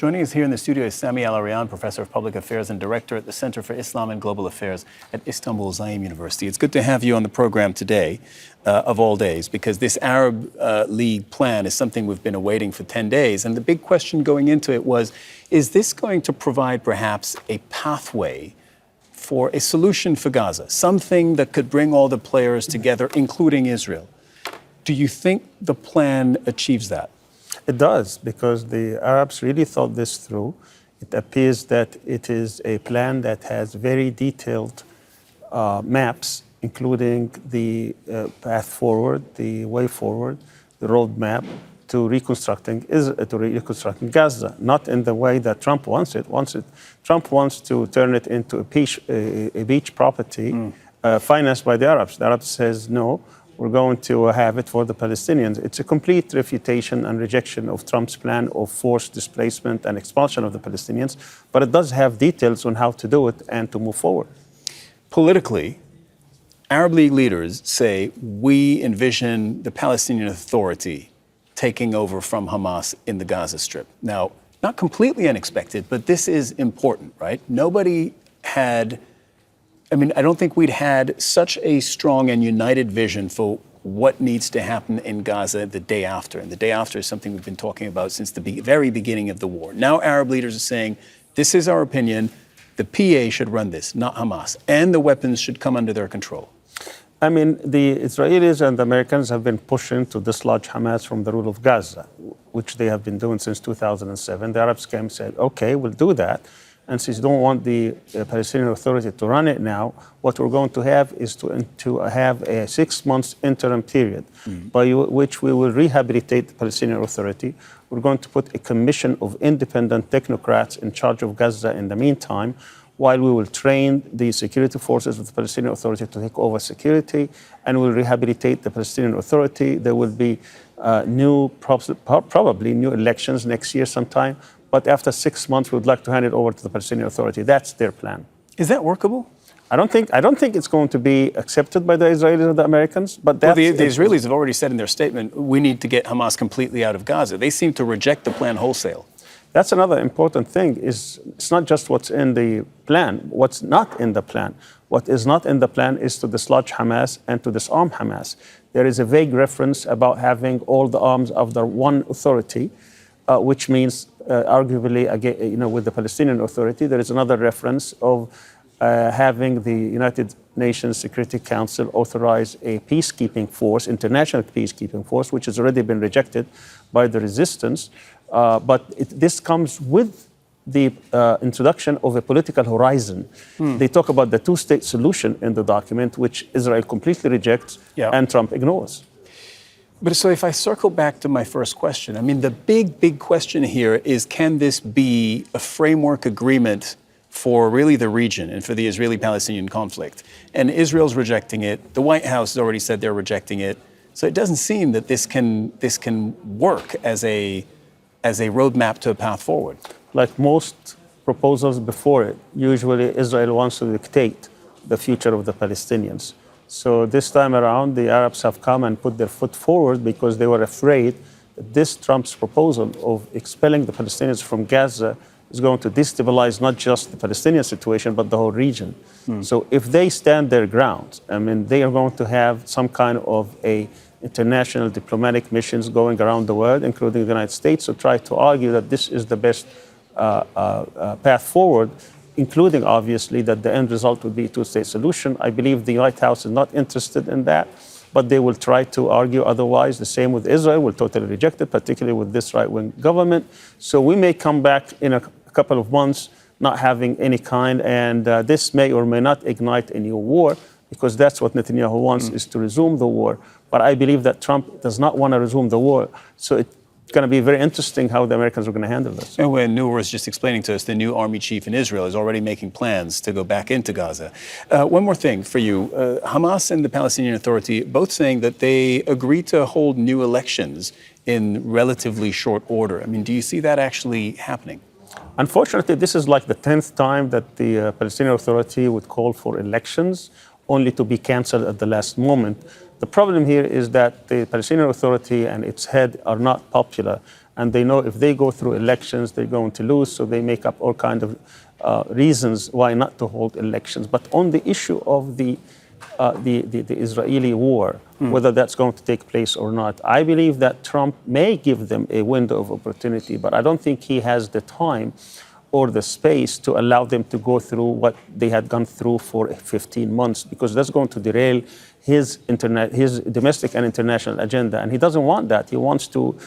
Joining us here in the studio is Sami Al-Arian, Professor of Public Affairs and Director at the Center for Islam and Global Affairs at Istanbul Zaim University. It's good to have you on the program today, of all days, because this Arab League plan is something we've been awaiting for 10 days. And the big question going into it was, is this going to provide perhaps a pathway for a solution for Gaza, something that could bring all the players together, including Israel? Do you think the plan achieves that? It does, because the Arabs really thought this through. It appears that it is a plan that has very detailed maps, including the path forward, the way forward, the roadmap to reconstructing Gaza, not in the way that Trump wants it. Trump wants to turn it into a beach property financed by the Arabs. The Arabs says no. We're going to have it for the Palestinians. It's a complete refutation and rejection of Trump's plan of forced displacement and expulsion of the Palestinians, but it does have details on how to do it and to move forward. Politically, Arab League leaders say we envision the Palestinian Authority taking over from Hamas in the Gaza Strip. Now, not completely unexpected, but this is important, right? I don't think we'd had such a strong and united vision for what needs to happen in Gaza the day after. And the day after is something we've been talking about since the very beginning of the war. Now Arab leaders are saying, this is our opinion, the PA should run this, not Hamas, and the weapons should come under their control. I mean, the Israelis and the Americans have been pushing to dislodge Hamas from the rule of Gaza, which they have been doing since 2007. The Arabs came and said, okay, we'll do that. And since you don't want the Palestinian Authority to run it now, what we're going to have is to have a 6 months interim period by which we will rehabilitate the Palestinian Authority. We're going to put a commission of independent technocrats in charge of Gaza in the meantime, while we will train the security forces of the Palestinian Authority to take over security, and we'll rehabilitate the Palestinian Authority. There will be probably new elections next year sometime. But after 6 months, we would like to hand it over to the Palestinian Authority. That's their plan. Is that workable? I don't think it's going to be accepted by the Israelis or the Americans. But that's the Israelis have already said in their statement, we need to get Hamas completely out of Gaza. They seem to reject the plan wholesale. That's another important thing. It's not just what's in the plan, what's not in the plan. What is not in the plan is to dislodge Hamas and to disarm Hamas. There is a vague reference about having all the arms of the one authority, which means arguably, again, with the Palestinian Authority. There is another reference of having the United Nations Security Council authorize a peacekeeping force, international peacekeeping force, which has already been rejected by the resistance. But this comes with the introduction of a political horizon. They talk about the two-state solution in the document, which Israel completely rejects and Trump ignores. But so if I circle back to my first question, the big question here is, can this be a framework agreement for really the region and for the Israeli-Palestinian conflict? And Israel's rejecting it. The White House has already said they're rejecting it. So it doesn't seem that this can work as a roadmap to a path forward. Like most proposals before it, usually Israel wants to dictate the future of the Palestinians. So this time around, the Arabs have come and put their foot forward because they were afraid that this Trump's proposal of expelling the Palestinians from Gaza is going to destabilize not just the Palestinian situation, but the whole region. So if they stand their ground, they are going to have some kind of international diplomatic missions going around the world, including the United States, to try to argue that this is the best path forward, including, obviously, that the end result would be a two-state solution. I believe the White House is not interested in that, but they will try to argue otherwise. The same with Israel, will totally reject it, particularly with this right-wing government. So we may come back in a couple of months not having any kind, and this may or may not ignite a new war, because that's what Netanyahu wants, is to resume the war. But I believe that Trump does not want to resume the war. So it's going to be very interesting how the Americans are going to handle this. And when Noor was just explaining to us, the new army chief in Israel is already making plans to go back into Gaza. One more thing for you. Hamas and the Palestinian Authority both saying that they agreed to hold new elections in relatively short order. Do you see that actually happening? Unfortunately, this is like the 10th time that the Palestinian Authority would call for elections, only to be canceled at the last moment. The problem here is that the Palestinian Authority and its head are not popular And they know if they go through elections, they're going to lose. So they make up all kinds of reasons why not to hold elections. But on the issue of the Israeli war, whether that's going to take place or not, I believe that Trump may give them a window of opportunity, but I don't think he has the time or the space to allow them to go through what they had gone through for 15 months, because that's going to derail his domestic and international agenda. And he doesn't want that. He wants to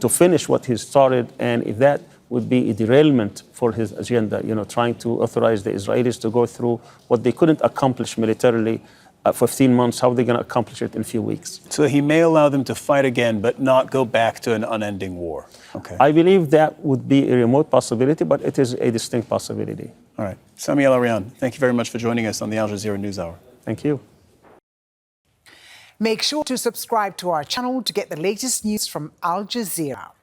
finish what he started, and if that would be a derailment for his agenda, trying to authorize the Israelis to go through what they couldn't accomplish militarily 15 months, how are they going to accomplish it in a few weeks? So he may allow them to fight again, but not go back to an unending war. Okay. I believe that would be a remote possibility, but it is a distinct possibility. All right. Sami Al-Arian, thank you very much for joining us on the Al Jazeera NewsHour. Thank you. Make sure to subscribe to our channel to get the latest news from Al Jazeera.